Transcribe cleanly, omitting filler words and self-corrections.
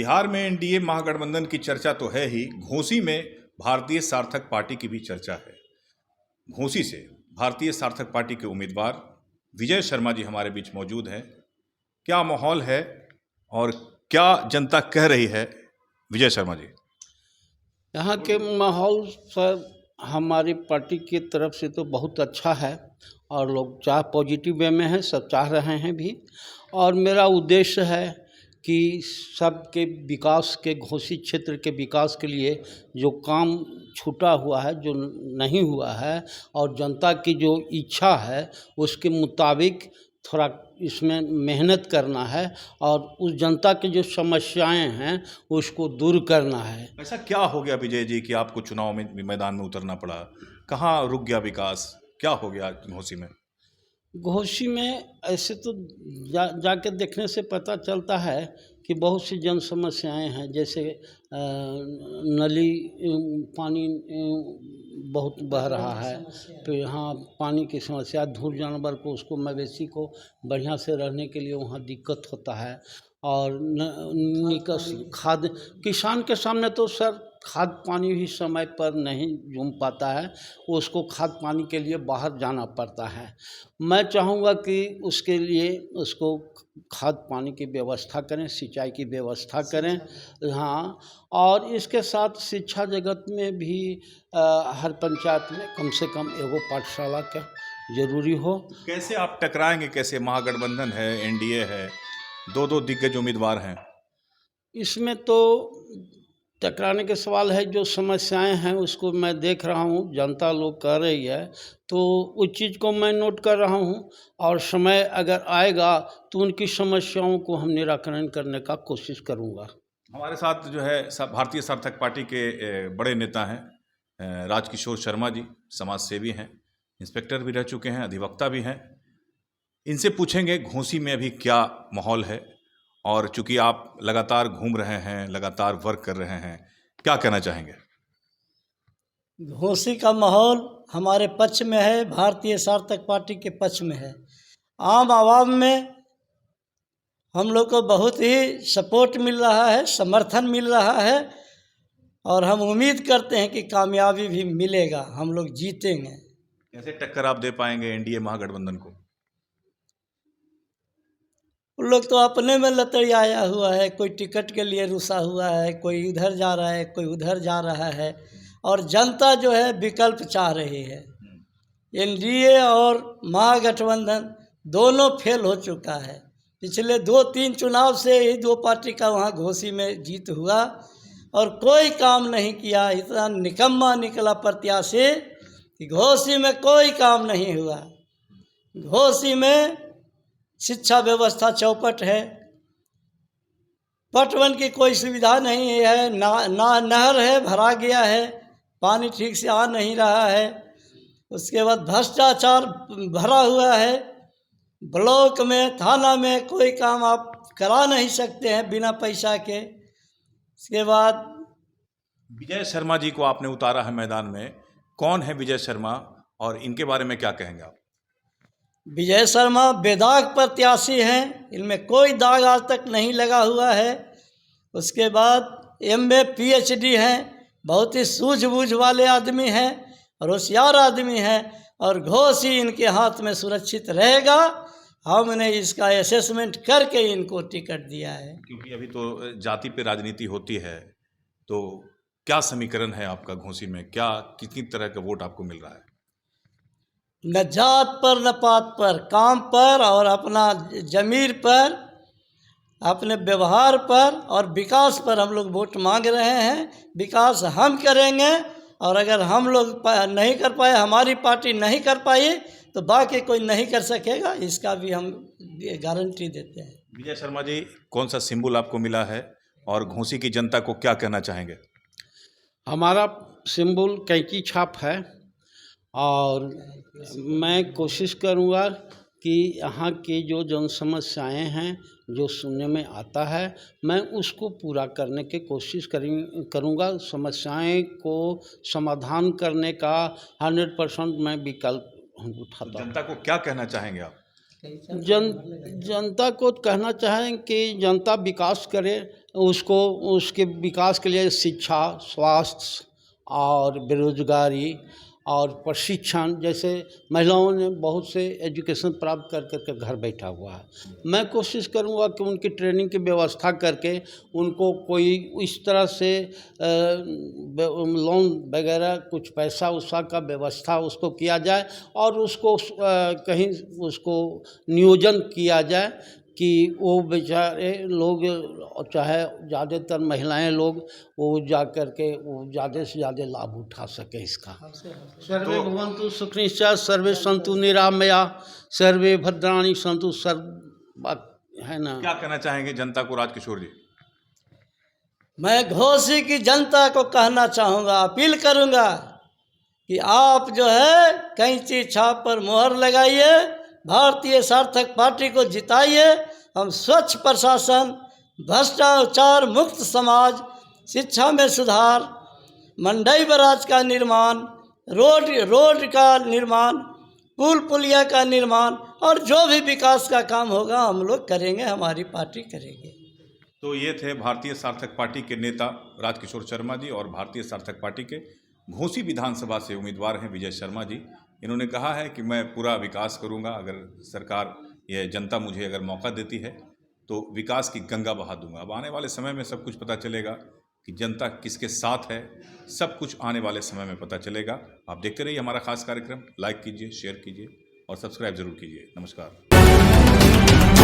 बिहार में एनडीए महागठबंधन की चर्चा तो है ही, घोसी में भारतीय सार्थक पार्टी की भी चर्चा है। घोसी से भारतीय सार्थक पार्टी के उम्मीदवार विजय शर्मा जी हमारे बीच मौजूद हैं। क्या माहौल है और क्या जनता कह रही है? विजय शर्मा जी, यहाँ के माहौल सर हमारी पार्टी की तरफ से तो बहुत अच्छा है और लोग चाह पॉजिटिव वे में हैं, सब चाह रहे हैं भी। और मेरा उद्देश्य है कि सबके विकास के, घोसी क्षेत्र के विकास के लिए जो काम छूटा हुआ है, जो नहीं हुआ है और जनता की जो इच्छा है उसके मुताबिक थोड़ा इसमें मेहनत करना है और उस जनता की जो समस्याएं हैं उसको दूर करना है। ऐसा क्या हो गया विजय जी कि आपको चुनाव में मैदान में उतरना पड़ा? कहाँ रुक गया विकास? क्या हो गया घोसी में? घोसी में ऐसे तो जाके देखने से पता चलता है कि बहुत सी जन समस्याएं हैं, जैसे नली पानी बहुत बह रहा है, तो यहाँ पानी की समस्या, धूल जानवर को, उसको मवेशी को बढ़िया से रहने के लिए वहाँ दिक्कत होता है। और निकास खाद, किसान के सामने तो सर खाद पानी भी समय पर नहीं जम पाता है, उसको खाद पानी के लिए बाहर जाना पड़ता है। मैं चाहूँगा कि उसके लिए उसको खाद पानी की व्यवस्था करें, सिंचाई की व्यवस्था करें। हाँ, और इसके साथ शिक्षा जगत में भी हर पंचायत में कम से कम एगो पाठशाला का जरूरी हो। कैसे आप टकराएंगे? कैसे? महागठबंधन है, एनडीए है, दो दिग्गज उम्मीदवार हैं। इसमें तो टकराने के सवाल है, जो समस्याएं हैं उसको मैं देख रहा हूँ, जनता लोग कह रही है, तो उस चीज़ को मैं नोट कर रहा हूँ और समय अगर आएगा तो उनकी समस्याओं को हम निराकरण करने का कोशिश करूँगा। हमारे साथ जो है भारतीय सार्थक पार्टी के बड़े नेता हैं, राजकिशोर शर्मा जी, समाज सेवी हैं, इंस्पेक्टर भी रह चुके हैं, अधिवक्ता भी हैं। इनसे पूछेंगे घोसी में अभी क्या माहौल है, और चूंकि आप लगातार घूम रहे हैं, लगातार वर्क कर रहे हैं, क्या कहना चाहेंगे? घोसी का माहौल हमारे पक्ष में है, भारतीय सार्थक पार्टी के पक्ष में है। आम आवाम में हम लोग को बहुत ही सपोर्ट मिल रहा है, समर्थन मिल रहा है और हम उम्मीद करते हैं कि कामयाबी भी मिलेगा, हम लोग जीतेंगे। कैसे टक्कर आप दे पाएंगे एनडीए महागठबंधन को? उन लोग तो अपने में लतड़ियाया हुआ है, कोई टिकट के लिए रुसा हुआ है, कोई इधर जा रहा है, कोई उधर जा रहा है, और जनता जो है विकल्प चाह रही है। एनडीए और महागठबंधन दोनों फेल हो चुका है। पिछले 2-3 चुनाव से ही दो पार्टी का वहाँ घोसी में जीत हुआ और कोई काम नहीं किया। इतना निकम्मा निकला प्रत्याशी कि घोसी में कोई काम नहीं हुआ। घोसी में शिक्षा व्यवस्था चौपट है, पटवन की कोई सुविधा नहीं है, ना नहर है, भरा गया है, पानी ठीक से आ नहीं रहा है। उसके बाद भ्रष्टाचार भरा हुआ है, ब्लॉक में, थाना में कोई काम आप करा नहीं सकते हैं बिना पैसा के। इसके बाद विजय शर्मा जी को आपने उतारा है मैदान में, कौन है विजय शर्मा और इनके बारे में क्या कहेंगे आप? विजय शर्मा बेदाग प्रत्याशी हैं, इनमें कोई दाग आज तक नहीं लगा हुआ है। उसके बाद MA PhD हैं, बहुत ही सूझबूझ वाले आदमी हैं और होशियार आदमी हैं और घोसी इनके हाथ में सुरक्षित रहेगा। हमने इसका असेसमेंट करके इनको टिकट दिया है। क्योंकि अभी तो जाति पे राजनीति होती है, तो क्या समीकरण है आपका घोसी में? क्या कितनी तरह का वोट आपको मिल रहा है? न जात पर न पात पर, काम पर और अपना जमीर पर, अपने व्यवहार पर और विकास पर हम लोग वोट मांग रहे हैं। विकास हम करेंगे और अगर हम लोग नहीं कर पाए, हमारी पार्टी नहीं कर पाई, तो बाकी कोई नहीं कर सकेगा, इसका भी हम गारंटी देते हैं। विजय शर्मा जी, कौन सा सिंबल आपको मिला है और घोसी की जनता को क्या कहना चाहेंगे? हमारा सिंबल कैंची छाप है और मैं कोशिश करूँगा कि यहाँ की जो जन समस्याएँ हैं, जो सुनने में आता है, मैं उसको पूरा करने की कोशिश करूँगा। समस्याएं को समाधान करने का 100% मैं विकल्प उठाता हूँ। जनता को क्या कहना चाहेंगे आप? जनता को कहना चाहें कि जनता विकास करे, उसको उसके विकास के लिए शिक्षा, स्वास्थ्य और बेरोजगारी और प्रशिक्षण, जैसे महिलाओं ने बहुत से एजुकेशन प्राप्त कर कर घर बैठा हुआ है। मैं कोशिश करूंगा कि उनकी ट्रेनिंग की व्यवस्था करके उनको कोई इस तरह से लोन वगैरह कुछ पैसा उसा का व्यवस्था उसको किया जाए और उसको कहीं उसको नियोजन किया जाए कि वो बेचारे लोग, चाहे ज़्यादातर महिलाएं लोग, वो जा कर के वो ज़्यादा से ज़्यादा लाभ उठा सके इसका। सर्वे भवन्तु सुखिनः, सर्वे सन्तु निरामया, सर्वे भद्राणि सन्तु, है ना। क्या कहना चाहेंगे जनता को राजकिशोर जी? मैं घोसी की जनता को कहना चाहूँगा, अपील करूँगा कि आप जो है कैंची छाप पर मोहर लगाइए, भारतीय सार्थक पार्टी को जिताइए। हम स्वच्छ प्रशासन, भ्रष्टाचार मुक्त समाज, शिक्षा में सुधार, मंडई बराज का निर्माण, रोड का निर्माण, पुल पुलिया का निर्माण और जो भी विकास का काम होगा हम लोग करेंगे, हमारी पार्टी करेगी। तो ये थे भारतीय सार्थक पार्टी के नेता राजकिशोर शर्मा जी और भारतीय सार्थक पार्टी के घोसी विधानसभा से उम्मीदवार हैं विजय शर्मा जी। इन्होंने कहा है कि मैं पूरा विकास करूंगा, अगर सरकार या जनता मुझे अगर मौका देती है तो विकास की गंगा बहा दूंगा। अब आने वाले समय में सब कुछ पता चलेगा कि जनता किसके साथ है, सब कुछ आने वाले समय में पता चलेगा। आप देखते रहिए हमारा खास कार्यक्रम, लाइक कीजिए, शेयर कीजिए और सब्सक्राइब जरूर कीजिए। नमस्कार।